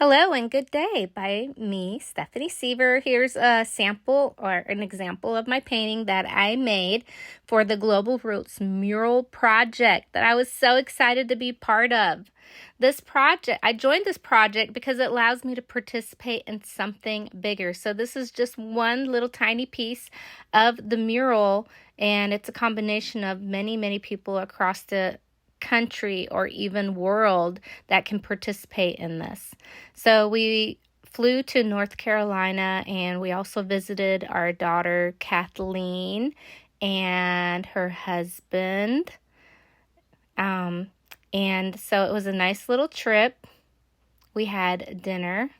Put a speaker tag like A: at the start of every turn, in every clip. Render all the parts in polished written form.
A: Hello and good day by me, Stephanie Seaver. Here's a sample or an example of my painting that I made for the Global Roots mural project that I was so excited to be part of. I joined this project because it allows me to participate in something bigger. So this is just one little tiny piece of the mural, and it's a combination of many people across the country or even world that can participate in this. So we flew to North Carolina, and we also visited our daughter Kathleen and her husband. And so it was a nice little trip. We had dinner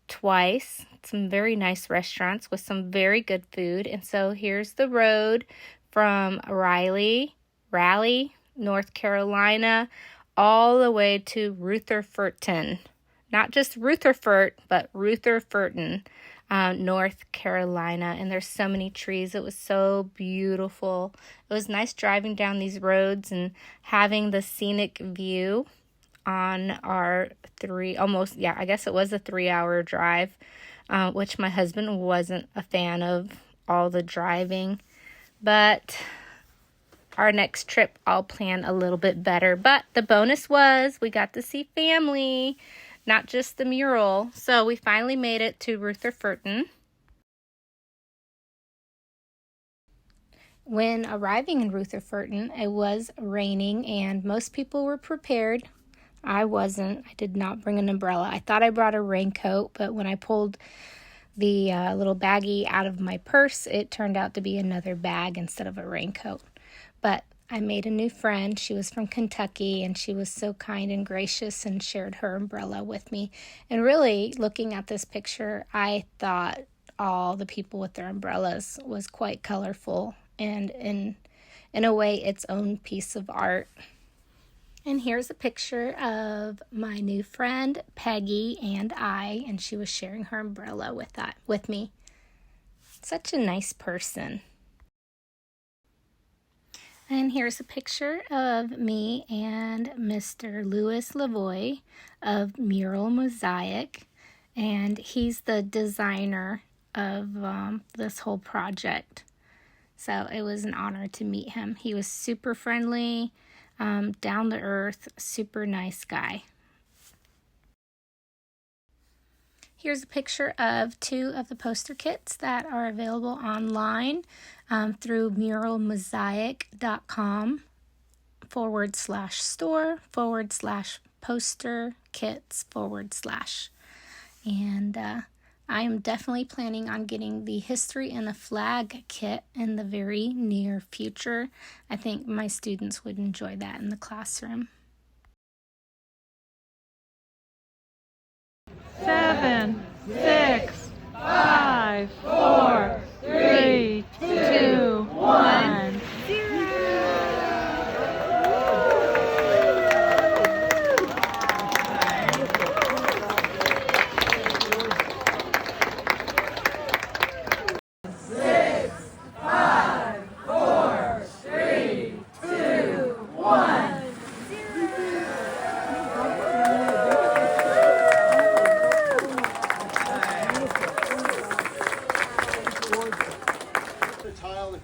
A: twice, some very nice restaurants with some very good food. And so here's the road from Raleigh, North Carolina, all the way to Rutherfordton. Not just Rutherford, but Rutherfordton, North Carolina. And there's so many trees. It was so beautiful. It was nice driving down these roads and having the scenic view on our I guess it was a 3-hour drive, which my husband wasn't a fan of all the driving. But our next trip, I'll plan a little bit better. But the bonus was we got to see family, not just the mural. So we finally made it to Rutherfordton. When arriving in Rutherfordton, it was raining and most people were prepared. I wasn't. I did not bring an umbrella. I thought I brought a raincoat, but when I pulled the little baggie out of my purse, it turned out to be another bag instead of a raincoat. But I made a new friend. She was from Kentucky, and she was so kind and gracious and shared her umbrella with me. And really, looking at this picture, I thought all the people with their umbrellas was quite colorful and in a way its own piece of art. And here's a picture of my new friend, Peggy, and she was sharing her umbrella with me. Such a nice person. And here's a picture of me and Mr. Louis Lavoie of Mural Mosaic, and he's the designer of this whole project. So it was an honor to meet him. He was super friendly, down to earth, super nice guy. Here's a picture of 2 of the poster kits that are available online through muralmosaic.com/store/poster kits/. And I am definitely planning on getting the history and the flag kit in the very near future. I think my students would enjoy that in the classroom.
B: 7, 6, 5, 4, 3, 2, 1, 0.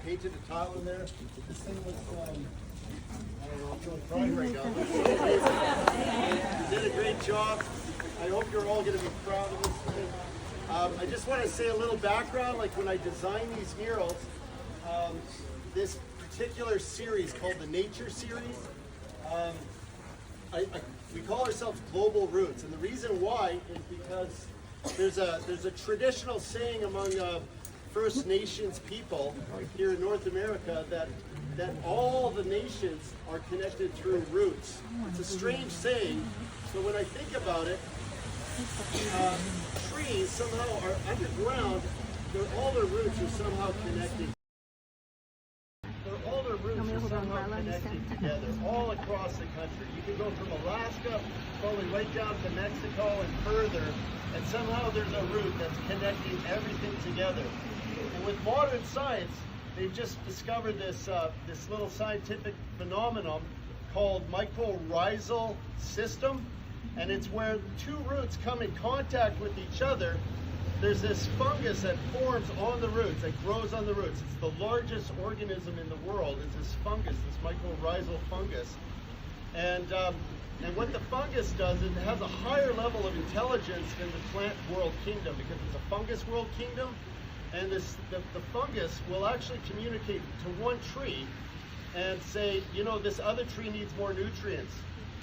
C: Painted a tile in there. This thing was, I don't know, I'm feeling pride right now. You did a great job. I hope you're all going to be proud of this thing. I just want to say a little background. Like when I designed these murals, this particular series called the Nature Series, we call ourselves Global Roots, and the reason why is because there's a traditional saying among First Nations people here in North America that all the nations are connected through roots. It's a strange saying, but when I think about it, trees somehow are underground. All their roots are somehow connected. All their roots are somehow connected together, all across the country. You can go from Alaska, probably right down to Mexico and further, and somehow there's a route that's connecting everything together. And with modern science, they've just discovered this little scientific phenomenon called mycorrhizal system. And it's where two roots come in contact with each other. There's this fungus that forms on the roots, that grows on the roots. It's the largest organism in the world. It's this fungus, this mycorrhizal fungus. And what the fungus does is it has a higher level of intelligence than the plant world kingdom, because it's a fungus world kingdom. And the fungus will actually communicate to one tree and say, you know, this other tree needs more nutrients.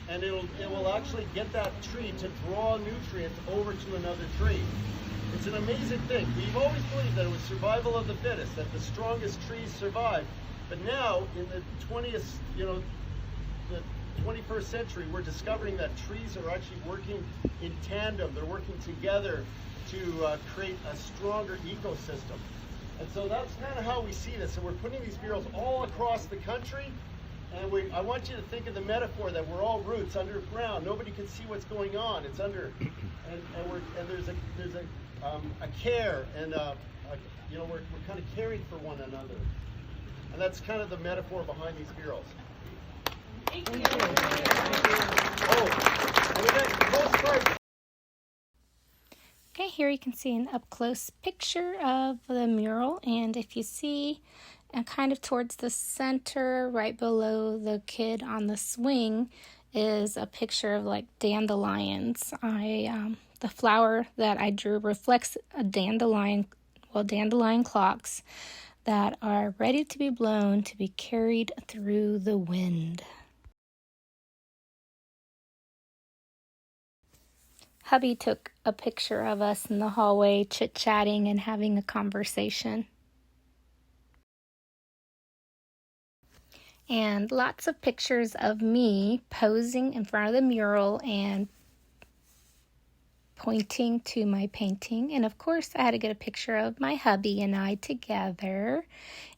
C: And it will actually get that tree to draw nutrients over to another tree. It's an amazing thing. We've always believed that it was survival of the fittest, that the strongest trees survive. But now, in the 20th, the 21st century, we're discovering that trees are actually working in tandem. They're working together to create a stronger ecosystem. And so that's kind of how we see this. And we're putting these murals all across the country. And I want you to think of the metaphor that we're all roots underground. Nobody can see what's going on. It's under, and there's a care, and we're kind of caring for one another. And that's kind of the metaphor behind these murals.
B: Thank you.
C: Oh, and then postcards.
A: Okay, here you can see an up-close picture of the mural, and if you see kind of towards the center, right below the kid on the swing, is a picture of like dandelions. The flower that I drew reflects a dandelion clocks that are ready to be blown to be carried through the wind. Hubby took a picture of us in the hallway chit-chatting and having a conversation. And lots of pictures of me posing in front of the mural and pointing to my painting. And of course, I had to get a picture of my hubby and I together.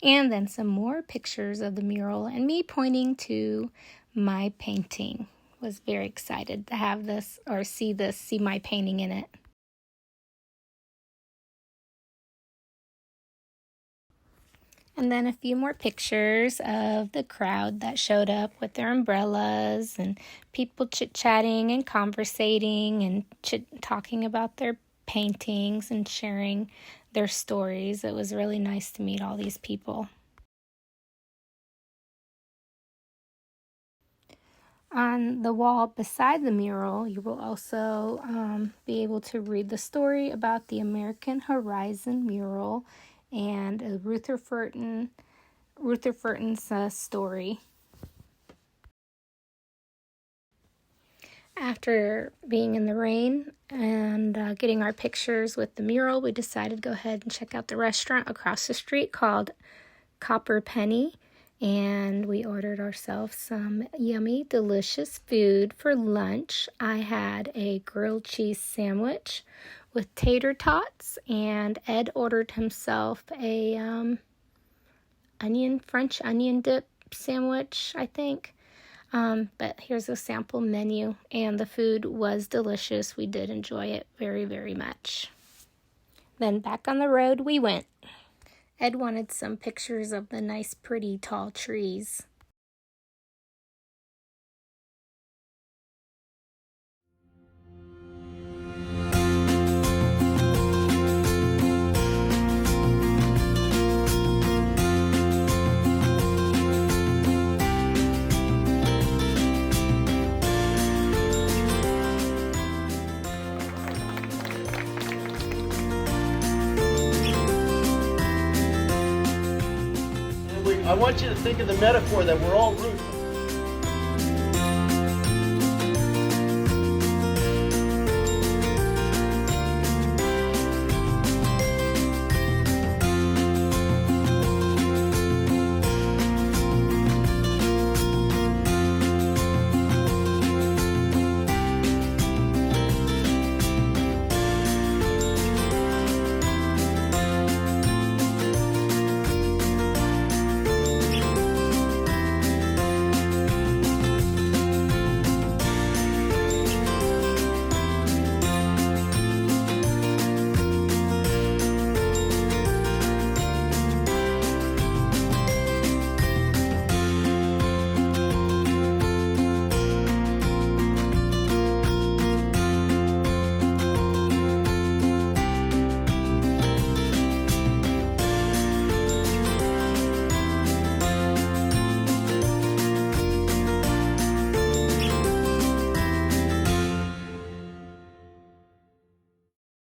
A: And then some more pictures of the mural and me pointing to my painting. Was very excited to have this or see my painting in it. And then a few more pictures of the crowd that showed up with their umbrellas and people chit-chatting and conversating and talking about their paintings and sharing their stories. It was really nice to meet all these people. On the wall beside the mural, you will also be able to read the story about the American Horizon mural and Rutherfurton's story. After being in the rain and getting our pictures with the mural, we decided to go ahead and check out the restaurant across the street called Copper Penny. And we ordered ourselves some yummy, delicious food for lunch. I had a grilled cheese sandwich with tater tots, and Ed ordered himself a French onion dip sandwich, I think. But here's a sample menu, and the food was delicious. We did enjoy it very, very much. Then back on the road we went. Ed wanted some pictures of the nice, pretty, tall trees.
C: I want you to think of the metaphor that we're all roots